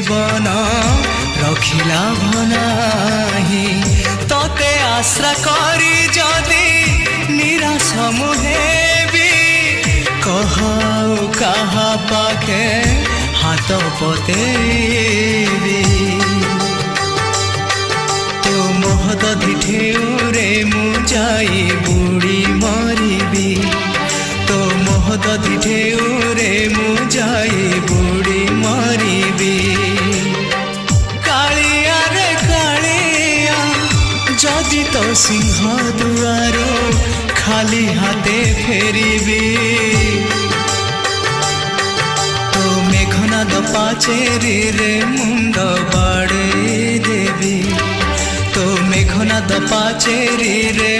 जीवन रखिला भनाही तते आश्रा करी जदि निराश मुहेबी कह कहा पाखे हाथ पतेबी तो महदधि ढेउरे मु जाई बुड़ी मरिबी तो महदधि ढेउरे मु जाई बुड़ी मरिबी कालिया रे कालिया जदि तो सिंह दुआर खाली हाथे फेरिबी तो मेघनाद पाचेरी रे मुंड बाड़े देवी तो मेघनाद पाचेरी रे